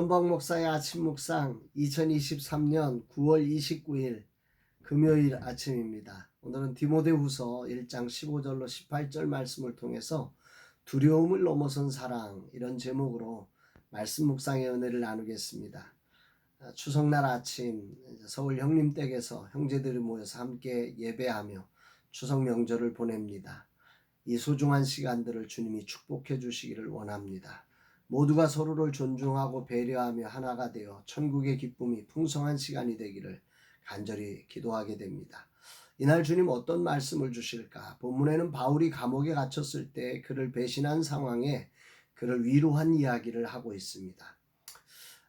원박 목사의 아침 묵상 2023년 9월 29일 금요일 아침입니다. 오늘은 디모데후서 1장 15절로 18절 말씀을 통해서 두려움을 넘어선 사랑, 이런 제목으로 말씀 묵상의 은혜를 나누겠습니다. 추석날 아침 서울 형님댁에서 형제들이 모여서 함께 예배하며 추석 명절을 보냅니다. 이 소중한 시간들을 주님이 축복해 주시기를 원합니다. 모두가 서로를 존중하고 배려하며 하나가 되어 천국의 기쁨이 풍성한 시간이 되기를 간절히 기도하게 됩니다. 이날 주님 어떤 말씀을 주실까? 본문에는 바울이 감옥에 갇혔을 때 그를 배신한 상황에 그를 위로한 이야기를 하고 있습니다.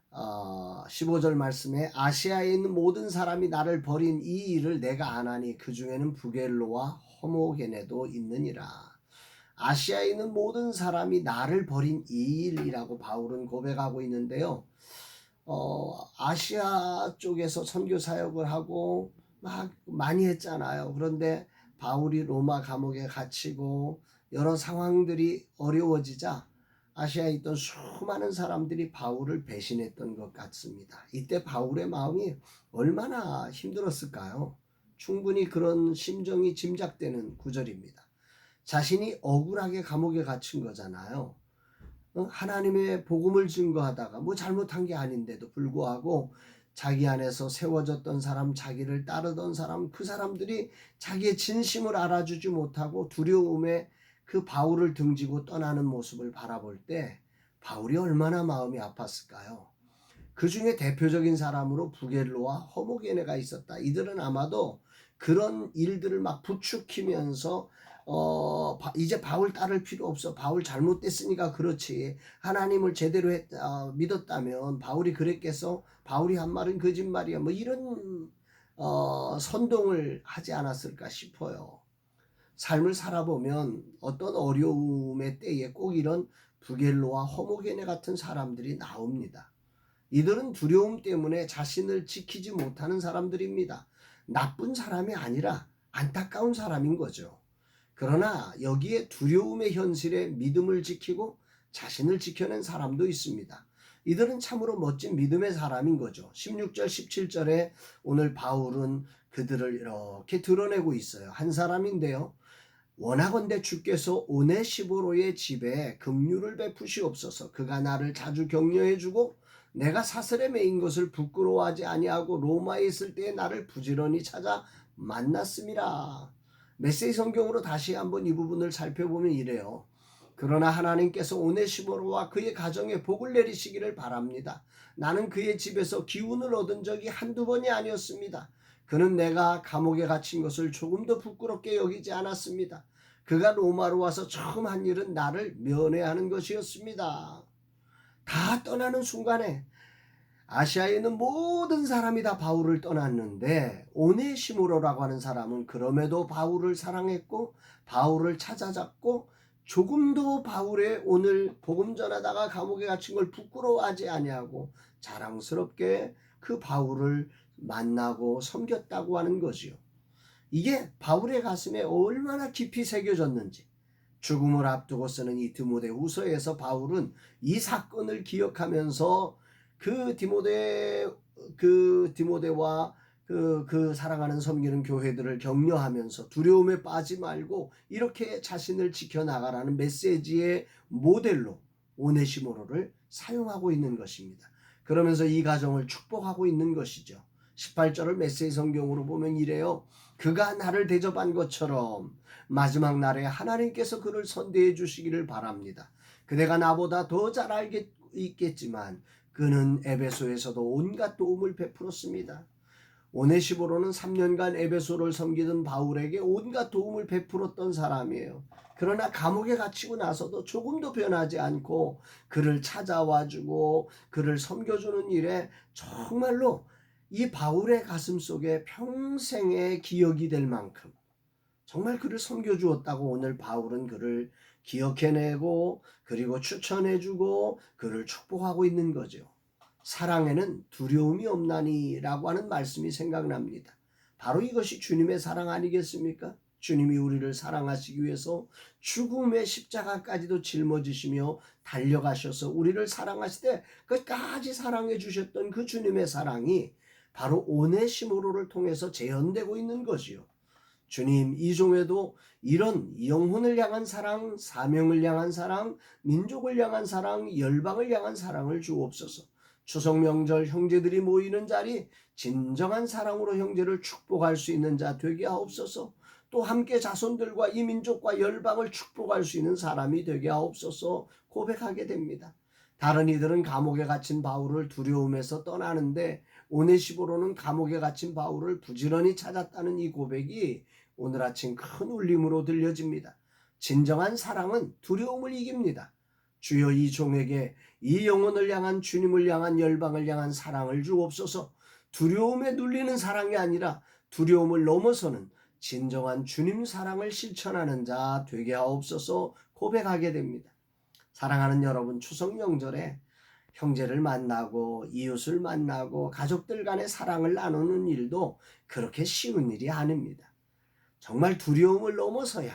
15절 말씀에 아시아에 있는 모든 사람이 나를 버린 이 일을 내가 안하니 그 중에는 부겔로와 허모게네도 있느니라. 아시아에 있는 모든 사람이 나를 버린 이 일이라고 바울은 고백하고 있는데요. 아시아 쪽에서 선교 사역을 하고 막 많이 했잖아요. 그런데 바울이 로마 감옥에 갇히고 여러 상황들이 어려워지자 아시아에 있던 수많은 사람들이 바울을 배신했던 것 같습니다. 이때 바울의 마음이 얼마나 힘들었을까요? 충분히 그런 심정이 짐작되는 구절입니다. 자신이 억울하게 감옥에 갇힌 거잖아요. 하나님의 복음을 증거하다가 뭐 잘못한 게 아닌데도 불구하고 자기 안에서 세워졌던 사람, 자기를 따르던 사람, 그 사람들이 자기의 진심을 알아주지 못하고 두려움에 그 바울을 등지고 떠나는 모습을 바라볼 때 바울이 얼마나 마음이 아팠을까요? 그 중에 대표적인 사람으로 부겔로와 허모게네가 있었다. 이들은 아마도 그런 일들을 막 부추기면서 이제 바울 따를 필요 없어. 바울 잘못됐으니까 그렇지. 하나님을 제대로 믿었다면 바울이 그랬겠어. 바울이 한 말은 거짓말이야. 뭐 이런 선동을 하지 않았을까 싶어요. 삶을 살아보면 어떤 어려움의 때에 꼭 이런 부겔로와 허모게네 같은 사람들이 나옵니다. 이들은 두려움 때문에 자신을 지키지 못하는 사람들입니다. 나쁜 사람이 아니라 안타까운 사람인 거죠. 그러나 여기에 두려움의 현실에 믿음을 지키고 자신을 지켜낸 사람도 있습니다. 이들은 참으로 멋진 믿음의 사람인 거죠. 16절 17절에 오늘 바울은 그들을 이렇게 드러내고 있어요. 한 사람인데요. 원하건대 주께서 오네시보로의 집에 긍휼을 베푸시옵소서. 그가 나를 자주 격려해주고 내가 사슬에 매인 것을 부끄러워하지 아니하고 로마에 있을 때에 나를 부지런히 찾아 만났음이라. 메시지 성경으로 다시 한번 이 부분을 살펴보면 이래요. 그러나 하나님께서 오네시보로와 그의 가정에 복을 내리시기를 바랍니다. 나는 그의 집에서 기운을 얻은 적이 한두 번이 아니었습니다. 그는 내가 감옥에 갇힌 것을 조금도 부끄럽게 여기지 않았습니다. 그가 로마로 와서 처음 한 일은 나를 면회하는 것이었습니다. 다 떠나는 순간에 아시아에 있는 모든 사람이 다 바울을 떠났는데 오네시모로라고 하는 사람은 그럼에도 바울을 사랑했고 바울을 찾아잡고 조금도 바울의 오늘 복음 전하다가 감옥에 갇힌 걸 부끄러워하지 아니하고 자랑스럽게 그 바울을 만나고 섬겼다고 하는 거지요. 이게 바울의 가슴에 얼마나 깊이 새겨졌는지, 죽음을 앞두고 쓰는 이 디모데후서에서 바울은 이 사건을 기억하면서 그 디모데와 그 사랑하는 섬기는 교회들을 격려하면서 두려움에 빠지 말고 이렇게 자신을 지켜나가라는 메시지의 모델로 오네시모로를 사용하고 있는 것입니다. 그러면서 이 가정을 축복하고 있는 것이죠. 18절을 메시지 성경으로 보면 이래요. 그가 나를 대접한 것처럼 마지막 날에 하나님께서 그를 선대해 주시기를 바랍니다. 그대가 나보다 더 잘 있겠지만 그는 에베소에서도 온갖 도움을 베풀었습니다. 오네시보로는 3년간 에베소를 섬기던 바울에게 온갖 도움을 베풀었던 사람이에요. 그러나 감옥에 갇히고 나서도 조금도 변하지 않고 그를 찾아와주고 그를 섬겨주는 일에 정말로 이 바울의 가슴 속에 평생의 기억이 될 만큼 정말 그를 섬겨주었다고 오늘 바울은 그를 기억해내고 그리고 추천해주고 그를 축복하고 있는 거죠. 사랑에는 두려움이 없나니라고 하는 말씀이 생각납니다. 바로 이것이 주님의 사랑 아니겠습니까? 주님이 우리를 사랑하시기 위해서 죽음의 십자가까지도 짊어지시며 달려가셔서 우리를 사랑하시되 끝까지 사랑해 주셨던 그 주님의 사랑이 바로 오네시모로를 통해서 재현되고 있는 것이요. 주님, 이 종에도 이런 영혼을 향한 사랑, 사명을 향한 사랑, 민족을 향한 사랑, 열방을 향한 사랑을 주옵소서. 추석 명절 형제들이 모이는 자리, 진정한 사랑으로 형제를 축복할 수 있는 자 되게 하옵소서. 또 함께 자손들과 이 민족과 열방을 축복할 수 있는 사람이 되게 하옵소서 고백하게 됩니다. 다른 이들은 감옥에 갇힌 바울을 두려움에서 떠나는데 오네시보로는 감옥에 갇힌 바울을 부지런히 찾았다는 이 고백이 오늘 아침 큰 울림으로 들려집니다. 진정한 사랑은 두려움을 이깁니다. 주여 이 종에게 이 영혼을 향한 주님을 향한 열방을 향한 사랑을 주옵소서. 두려움에 눌리는 사랑이 아니라 두려움을 넘어서는 진정한 주님 사랑을 실천하는 자 되게 하옵소서 고백하게 됩니다. 사랑하는 여러분, 추석 명절에 형제를 만나고 이웃을 만나고 가족들 간의 사랑을 나누는 일도 그렇게 쉬운 일이 아닙니다. 정말 두려움을 넘어서야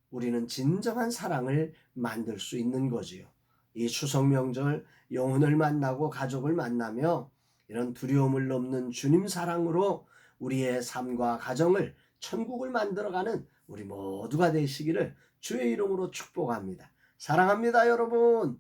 우리는 진정한 사랑을 만들 수 있는 거지요. 이 추석 명절 영혼을 만나고 가족을 만나며 이런 두려움을 넘는 주님 사랑으로 우리의 삶과 가정을 천국을 만들어가는 우리 모두가 되시기를 주의 이름으로 축복합니다. 사랑합니다, 여러분.